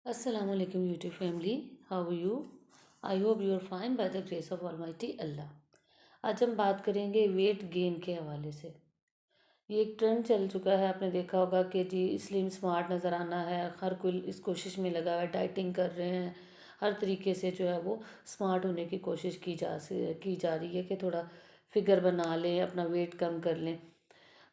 Assalamu alaikum YouTube family. How are you? I hope you are fine by the grace of Almighty Allah. आज हम बात करेंगे weight gain के हवाले से। ये एक ट्रेंड चल चुका है, आपने देखा होगा कि जी स्लिम स्मार्ट नज़र आना है। हर कोई इस कोशिश में लगा है, डाइटिंग कर रहे हैं। हर तरीके से जो है वो स्मार्ट होने की कोशिश की जा रही है कि थोड़ा फिगर बना लें, अपना वेट कम कर लें।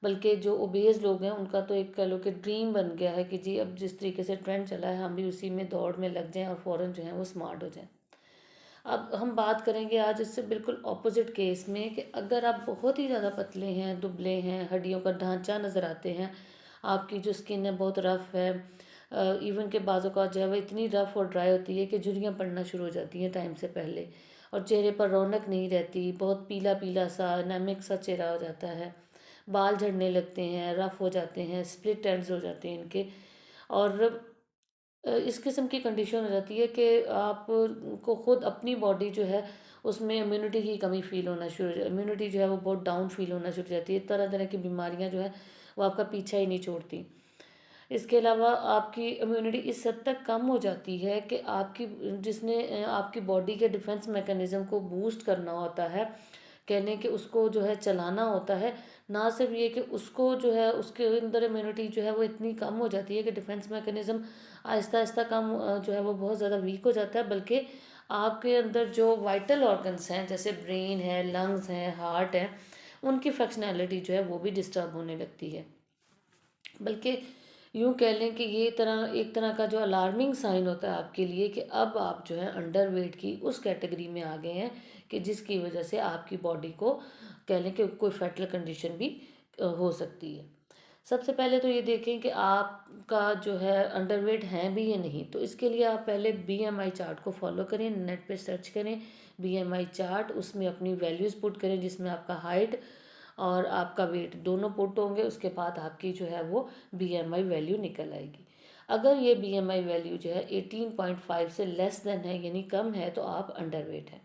बल्कि जो ओबेज लोग हैं उनका तो एक कह लो कि ड्रीम बन गया है कि जी अब जिस तरीके से ट्रेंड चला है हम भी उसी में दौड़ में लग जाएं और फ़ौरन जो है वो स्मार्ट हो जाएं। अब हम बात करेंगे आज इससे बिल्कुल ऑपोजिट केस में कि अगर आप बहुत ही ज़्यादा पतले हैं, दुबले हैं, हड्डियों का ढांचा नज़र आते हैं, आपकी जो स्किन है बहुत रफ़ है, इवन के बाज़ों का जो है वो इतनी रफ़ और ड्राई होती है कि झुर्रियाँ पड़ना शुरू हो जाती हैं टाइम से पहले, और चेहरे पर रौनक नहीं रहती, बहुत पीला पीला सा एनेमिक सा चेहरा हो जाता है, बाल झड़ने लगते हैं, रफ़ हो जाते हैं, स्प्लिट एंड्स हो जाते हैं इनके। और इस किस्म की कंडीशन हो जाती है कि आप को खुद अपनी बॉडी जो है उसमें इम्यूनिटी की कमी फ़ील होना शुरू हो, इम्यूनिटी जो है वो बहुत डाउन फ़ील होना शुरू हो जाती है। तरह तरह की बीमारियां जो है वो आपका पीछा ही नहीं छोड़ती। इसके अलावा आपकी इम्यूनिटी इस हद तक कम हो जाती है कि आपकी जिसने आपकी बॉडी के डिफेंस मैकेनिज़्म को बूस्ट करना होता है, कहने कि उसको जो है चलाना होता है, ना सिर्फ ये कि उसको जो है उसके अंदर इम्यूनिटी जो है वो इतनी कम हो जाती है कि डिफेंस मैकेनिज़्म आहिस्ता आहिस्ता कम जो है वो बहुत ज़्यादा वीक हो जाता है, बल्कि आपके अंदर जो वाइटल ऑर्गन्स हैं जैसे ब्रेन है, लंग्स हैं, हार्ट है, उनकी फंक्शनैलिटी जो है वो भी डिस्टर्ब होने लगती है। बल्कि यूँ कह लें कि ये एक तरह का जो अलार्मिंग साइन होता है आपके लिए कि अब आप जो है अंडर वेट की उस कैटेगरी में आ गए हैं कि जिसकी वजह से आपकी बॉडी को कह लें कि कोई फेटल कंडीशन भी हो सकती है। सबसे पहले तो ये देखें कि आपका जो है अंडरवेट है भी या नहीं। तो इसके लिए आप पहले बीएमआई चार्ट को फॉलो करें, नेट पे सर्च करें बीएमआई चार्ट, उसमें अपनी वैल्यूज़ पुट करें जिसमें आपका हाइट और आपका वेट दोनों पुट होंगे। उसके बाद आपकी जो है वो बीएमआई वैल्यू निकल आएगी। अगर ये बीएमआई वैल्यू जो है 18.5 से लेस देन है यानी कम है तो आप अंडरवेट हैं।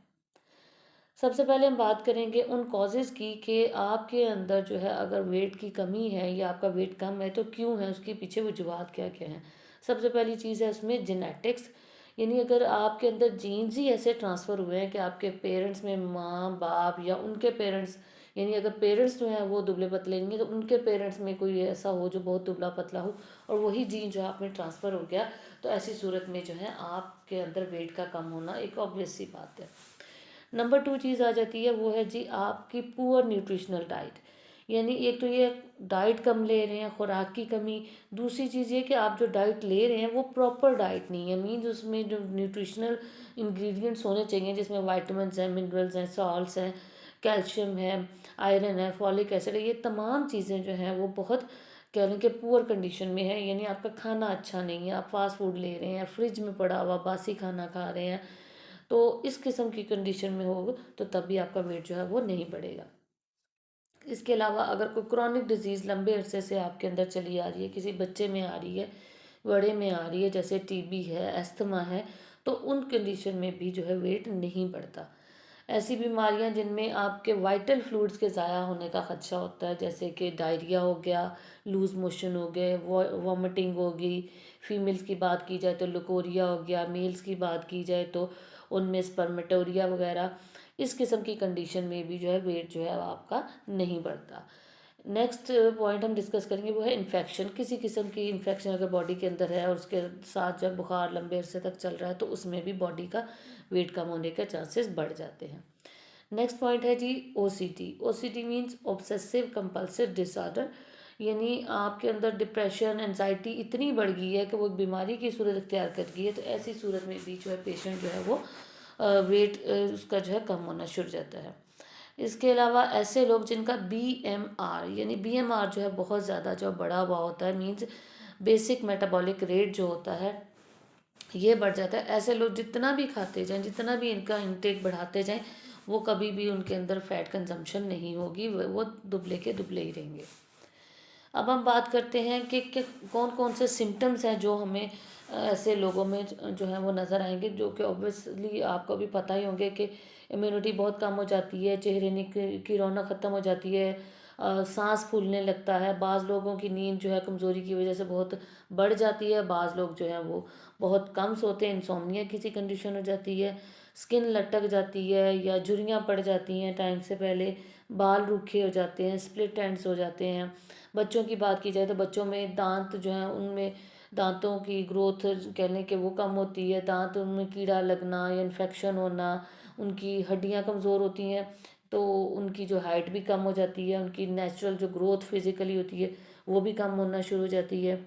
सबसे पहले हम बात करेंगे उन कॉजेज़ की कि आपके अंदर जो है अगर वेट की कमी है या आपका वेट कम है तो क्यों है, उसके पीछे वजूहत क्या क्या हैं। सबसे पहली चीज़ है उसमें जेनेटिक्स, यानी अगर आपके अंदर जीन्स ही ऐसे ट्रांसफ़र हुए हैं कि आपके पेरेंट्स में माँ बाप या उनके पेरेंट्स, यानी अगर पेरेंट्स जो हैं वो दुबले पतले नहीं तो उनके पेरेंट्स में कोई ऐसा हो जो बहुत दुबला पतला हो और वही जीन जो है आप में ट्रांसफ़र हो गया, तो ऐसी सूरत में जो है आपके अंदर वेट का कम होना एक ऑब्वियस सी बात है। नंबर टू चीज़ आ जाती है वो है जी आपकी पुअर न्यूट्रिशनल डाइट, यानी एक तो ये डाइट कम ले रहे हैं, खुराक की कमी। दूसरी चीज़ ये कि आप जो डाइट ले रहे हैं वो प्रॉपर डाइट नहीं है, मीन्स उसमें जो न्यूट्रिशनल इंग्रेडिएंट्स होने चाहिए जिसमें वाइटामिन हैं, मिनरल्स हैं, सॉल्ट्स हैं, कैल्शियम है, आयरन है, फॉलिक एसिड है, ये तमाम चीज़ें जो हैं वो बहुत कह लें कि पुअर कंडीशन में है। यानी आपका खाना अच्छा नहीं है, आप फास्ट फूड ले रहे हैं, फ्रिज में पड़ा हुआ बासी खाना खा रहे हैं, तो इस किस्म की कंडीशन में हो तो तब भी आपका वेट जो है वो नहीं बढ़ेगा। इसके अलावा अगर कोई क्रॉनिक डिजीज़ लंबे अरसे से आपके अंदर चली आ रही है, किसी बच्चे में आ रही है, बड़े में आ रही है, जैसे टीबी है, अस्थमा है, तो उन कंडीशन में भी जो है वेट नहीं बढ़ता। ऐसी बीमारियां जिनमें आपके वाइटल फ्लूइड्स के ज़ाया होने का खदशा होता है, जैसे कि डायरिया हो गया, लूज़ मोशन हो गए, वॉमिटिंग हो गई, फीमेल्स की बात की जाए तो लुकोरिया हो गया, मेल्स की बात की जाए तो उनमें स्पर्मेटोरिया वगैरह, इस किस्म की कंडीशन में भी जो है वेट जो है आपका नहीं बढ़ता। नेक्स्ट पॉइंट हम डिस्कस करेंगे वो है इन्फेक्शन। किसी किस्म की इन्फेक्शन अगर बॉडी के अंदर है और उसके साथ जब बुखार लंबे अरसे तक चल रहा है तो उसमें भी बॉडी का वेट कम होने के चांसेस बढ़ जाते हैं। नेक्स्ट पॉइंट है जी OCD. OCD means obsessive compulsive disorder, यानी आपके अंदर डिप्रेशन एनजाइटी इतनी बढ़ गई है कि वो एक बीमारी की सूरत इख्तियार कर गई है। तो ऐसी सूरत में भी जो है पेशेंट जो है वो वेट उसका जो है कम होना शुरू हो जाता है। इसके अलावा ऐसे लोग जिनका बीएमआर, यानी बीएमआर जो है बहुत ज़्यादा जो बड़ा हुआ होता है, मीन्स बेसिक मेटाबॉलिक रेट जो होता है ये बढ़ जाता है, ऐसे लोग जितना भी खाते जाएं, जितना भी इनका इंटेक बढ़ाते जाएं, वो कभी भी उनके अंदर फैट कंजम्पशन नहीं होगी, वो दुबले के दुबले ही रहेंगे। अब हम बात करते हैं कि कौन कौन से सिम्टम्स हैं जो हमें ऐसे लोगों में जो है वो नज़र आएंगे, जो कि ऑब्वियसली आपको भी पता ही होंगे कि इम्यूनिटी बहुत कम हो जाती है, चेहरे की रौनक ख़त्म हो जाती है, सांस फूलने लगता है, बाज़ लोगों की नींद जो है कमज़ोरी की वजह से बहुत बढ़ जाती है, बाज़ लोग जो है वो बहुत कम सोते हैं, इंसोम्निया किसी कंडीशन हो जाती है, स्किन लटक जाती है या झुर्रियाँ पड़ जाती हैं टाइम से पहले, बाल रूखे हो जाते हैं, स्प्लिट एंड्स हो जाते हैं। बच्चों की बात की जाए तो बच्चों में दांत जो हैं उनमें दांतों की ग्रोथ कह लें कि वो कम होती है, दांत उनमें कीड़ा लगना या इन्फेक्शन होना, उनकी हड्डियां कमज़ोर होती हैं तो उनकी जो हाइट भी कम हो जाती है, उनकी नेचुरल जो ग्रोथ फिजिकली होती है वो भी कम होना शुरू हो जाती है।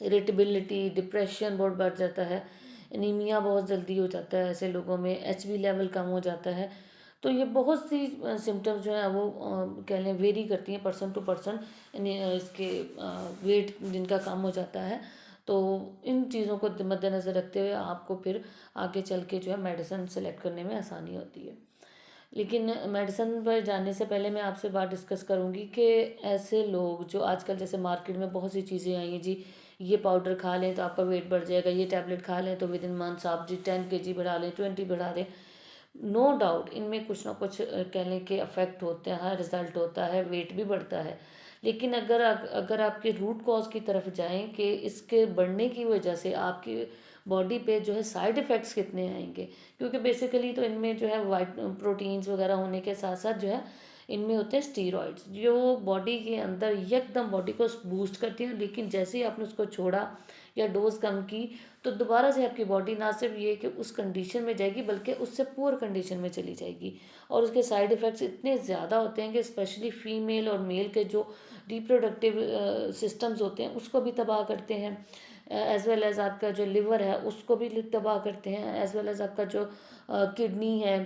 इरिटेबिलिटी, डिप्रेशन बहुत बढ़ जाता है, एनीमिया बहुत जल्दी हो जाता है ऐसे लोगों में, एचबी लेवल कम हो जाता है। तो ये बहुत सी सिम्टम्स जो हैं वो कह लें वेरी करती हैं पर्सन टू पर्सन, इसके वेट जिनका कम हो जाता है। तो इन चीज़ों को मद्देनज़र रखते हुए आपको फिर आगे चल के जो है मेडिसिन सेलेक्ट करने में आसानी होती है। लेकिन मेडिसिन पर जाने से पहले मैं आपसे बात डिस्कस करूंगी कि ऐसे लोग जो आजकल जैसे मार्केट में बहुत सी चीज़ें आई हैं जी, ये पाउडर खा लें तो आपका वेट बढ़ जाएगा, ये टैबलेट खा लें तो विद इन मंथ्स आप जी 10 kg बढ़ा लें, 20 बढ़ा लें। नो डाउट इनमें कुछ ना कुछ कह लें कि अफेक्ट होते हैं, रिजल्ट होता है, वेट भी बढ़ता है। लेकिन अगर आपके रूट कॉज की तरफ जाएं कि इसके बढ़ने की वजह से आपकी बॉडी पे जो है साइड इफ़ेक्ट्स कितने आएंगे, क्योंकि बेसिकली तो इनमें जो है वाइट प्रोटीन्स वगैरह होने के साथ साथ जो है इनमें होते हैं स्टीरॉइड्स जो बॉडी के अंदर एकदम बॉडी को बूस्ट करती हैं, लेकिन जैसे ही आपने उसको छोड़ा या डोज कम की तो दोबारा से आपकी बॉडी ना सिर्फ ये कि उस कंडीशन में जाएगी बल्कि उससे पुअर कंडीशन में चली जाएगी। और उसके साइड इफ़ेक्ट्स इतने ज़्यादा होते हैं कि स्पेशली फीमेल और मेल के जो रिप्रोडक्टिव सिस्टम्स होते हैं उसको भी तबाह करते हैं, एज वेल एज आपका जो लिवर है उसको भी तबाह करते हैं, एज वेल एज आपका जो किडनी है,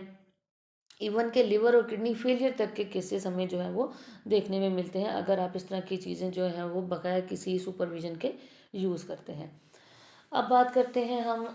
इवन के लिवर और किडनी फेलियर तक के केसेस हमें जो है वो देखने में मिलते हैं अगर आप इस तरह की चीज़ें जो हैं वो बगैर किसी सुपरविजन के यूज़ करते हैं। अब बात करते हैं हम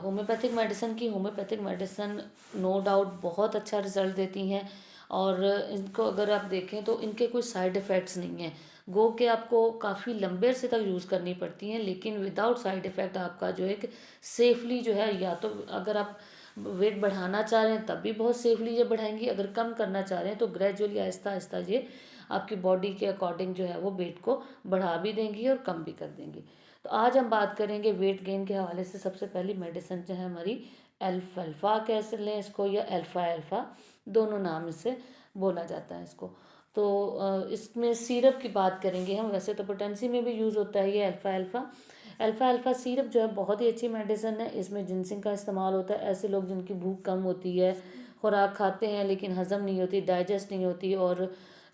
होम्योपैथिक मेडिसिन की। होम्योपैथिक मेडिसिन नो डाउट बहुत अच्छा रिजल्ट देती हैं और इनको अगर आप देखें तो इनके कोई साइड इफ़ेक्ट्स नहीं हैं। गो के आपको काफ़ी लंबे अरसे तक यूज़ करनी पड़ती हैं, लेकिन विदाउट साइड इफ़ेक्ट आपका जो है कि सेफली जो है, या तो अगर आप वेट बढ़ाना चाह रहे हैं तब भी बहुत सेफली ये बढ़ाएंगी, अगर कम करना चाह रहे हैं तो ग्रेजुअली आहिस्ता आहिस्ता ये आपकी बॉडी के अकॉर्डिंग जो है वो वेट को बढ़ा भी देंगी और कम भी कर देंगी। तो आज हम बात करेंगे वेट गेन के हवाले से। सबसे पहली मेडिसिन जो है हमारी एल्फा कैसे लें इसको, या अल्फा अल्फा दोनों नाम से बोला जाता है इसको। तो इसमें सिरप की बात करेंगे हम, वैसे तो पोटेंसी में भी यूज़ होता है ये alpha alpha. Alpha alpha syrup जो है बहुत ही अच्छी मेडिसिन है, इसमें जिनसिंग का इस्तेमाल होता है। ऐसे लोग जिनकी भूख कम होती है, खुराक खाते हैं लेकिन हज़म नहीं होती, डाइजेस्ट नहीं होती, और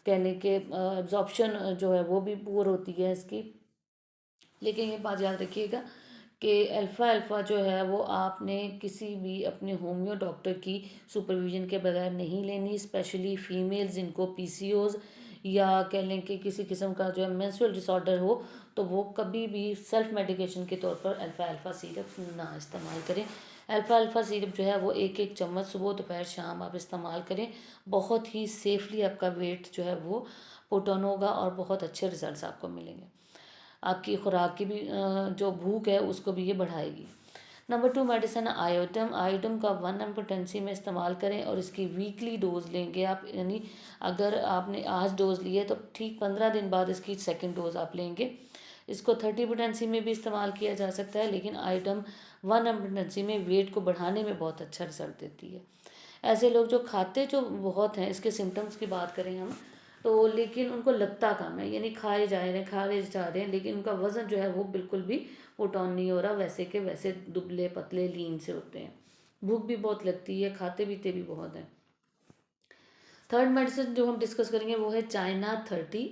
कह लें कि एब्जॉर्प्शन जो है वो भी पुअर होती है इसकी। लेकिन ये बात याद रखिएगा कि अल्फ़ा अल्फ़ा जो है वो आपने किसी भी अपने होम्यो डॉक्टर की सुपरविजन के बगैर नहीं लेनी, स्पेशली फीमेल्स जिनको पीसीओज या कह लें कि किसी किस्म का जो है मेंस्ट्रुअल डिसऑर्डर हो, तो वो कभी भी सेल्फ मेडिकेशन के तौर पर अल्फ़ा अल्फ़ा सिरप ना इस्तेमाल करें। अल्फ़ा अल्फ़ा सिरप जो है वो एक एक चम्मच सुबह दोपहर शाम आप इस्तेमाल करें, बहुत ही सेफली आपका वेट जो है वो पुट ऑन होगा और बहुत अच्छे रिजल्ट्स आपको मिलेंगे। आपकी खुराक की भी जो भूख है उसको भी ये बढ़ाएगी। Number 2 medicine आयोडम। आयोडम का 1 पोटेंसी में इस्तेमाल करें और इसकी वीकली डोज लेंगे आप, यानी अगर आपने आज डोज ली है तो ठीक 15 दिन बाद इसकी सेकंड डोज आप लेंगे। इसको 30 पोटेंसी में भी इस्तेमाल किया जा सकता है, लेकिन आयोडम 1 पोटेंसी में वेट को बढ़ाने में बहुत अच्छा रिजल्ट देती है। ऐसे लोग जो खाते जो बहुत हैं, इसके सिम्टम्स की बात करें हम तो, लेकिन उनको लगता कम है, यानी खाए जा रहे हैं खाए जा रहे हैं लेकिन उनका वज़न जो है वो बिल्कुल भी पुट ऑन नहीं हो रहा, वैसे के वैसे दुबले पतले लीन से होते हैं। भूख भी बहुत लगती है, खाते पीते भी बहुत हैं। थर्ड मेडिसिन जो हम डिस्कस करेंगे वो है चाइना 30।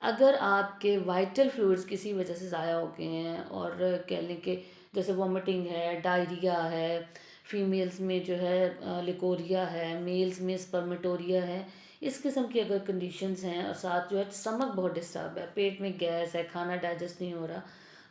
अगर आपके वाइटल फ्लूइड्स किसी वजह से ज़ाया हो गए हैं और कह लें कि जैसे वॉमिटिंग है, डायरिया है, फीमेल्स में जो है लिकोरिया है, मेल्स में स्पर्मेटोरिया है, इस किस्म की अगर कंडीशंस हैं और साथ जो है स्टमक बहुत डिस्टर्ब है, पेट में गैस है, खाना डाइजेस्ट नहीं हो रहा,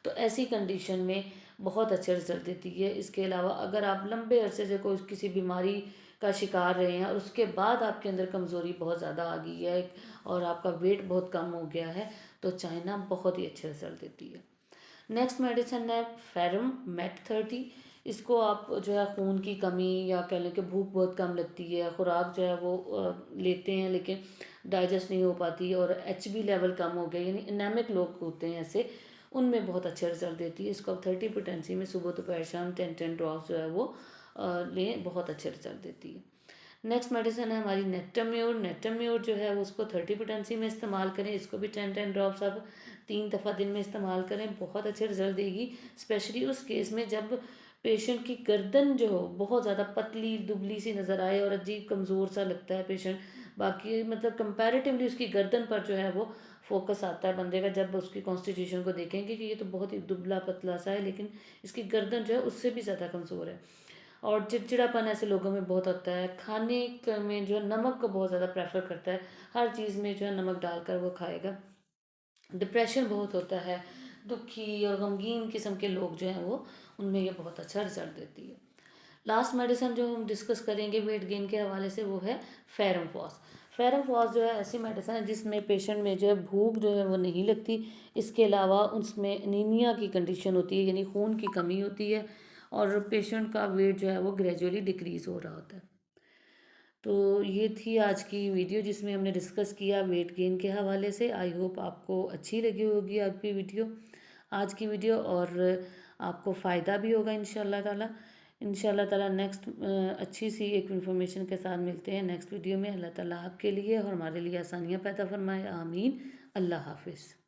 तो ऐसी कंडीशन में बहुत अच्छे रिजल्ट देती है। इसके अलावा अगर आप लंबे अरसे से कोई किसी बीमारी का शिकार रहे हैं और उसके बाद आपके अंदर कमज़ोरी बहुत ज़्यादा आ गई है और आपका वेट बहुत कम हो गया है, तो चाइना बहुत ही अच्छे रिजल्ट देती है। नेक्स्ट मेडिसिन है फेरम मेट 30। इसको आप जो है खून की कमी या कह लें कि भूख बहुत कम लगती है, खुराक जो है वो लेते हैं लेकिन डाइजेस्ट नहीं हो पाती और HB लेवल कम हो गया, यानी एनेमिक लोग होते हैं ऐसे, उनमें बहुत अच्छा रिजल्ट देती है। इसको आप 30 पोटेंसी में सुबह दोपहर शाम 10 ड्रॉप्स जो है वो लें, बहुत अच्छे रिजल्ट देती है। नेक्स्ट मेडिसिन है हमारी नेक्टम्यूर। नेक्टम्यूर जो है वो उसको 30 पोटेंसी में इस्तेमाल करें, इसको भी 10 ड्रॉप्स आप 3 दफ़ा दिन में इस्तेमाल करें, बहुत अच्छे रिजल्ट देगी। स्पेशली उस केस में जब पेशेंट की गर्दन जो बहुत ज़्यादा पतली दुबली सी नज़र आए और अजीब कमज़ोर सा लगता है पेशेंट, बाकी मतलब कंपैरेटिवली उसकी गर्दन पर जो है वो फोकस आता है बंदे का, जब उसकी कॉन्स्टिट्यूशन को देखेंगे कि ये तो बहुत ही दुबला पतला सा है, लेकिन इसकी गर्दन जो है उससे भी ज़्यादा कमज़ोर है। और चिड़चिड़ापन ऐसे लोगों में बहुत होता है, खाने में जो है नमक को बहुत ज़्यादा प्रेफर करता है, हर चीज़ में जो है नमक डालकर वो खाएगा। डिप्रेशन बहुत होता है, दुखी और गमगीन किस्म के लोग जो हैं वो, उनमें ये बहुत अच्छा रिजल्ट देती है। लास्ट मेडिसिन जो हम डिस्कस करेंगे वेट गेन के हवाले से वो है फेरमफॉस। फेरमफॉस जो है ऐसी मेडिसिन है जिसमें पेशेंट में जो है भूख जो है वो नहीं लगती, इसके अलावा उसमें एनीमिया की कंडीशन होती है, यानी खून की कमी होती है, और पेशेंट का वेट जो है वो ग्रेजुअली डिक्रीज़ हो रहा होता है। तो ये थी आज की वीडियो जिसमें हमने डिस्कस किया वेट गेन के हवाले से। आई होप आपको अच्छी लगी होगी आपकी वीडियो, आज की वीडियो, और आपको फ़ायदा भी होगा इंशाल्लाह ताला। नेक्स्ट अच्छी सी एक इन्फॉर्मेशन के साथ मिलते हैं नेक्स्ट वीडियो में। अल्लाह ताला आपके लिए और हमारे लिए आसानियाँ पैदा फरमाए, आमीन। अल्लाह हाफिज़।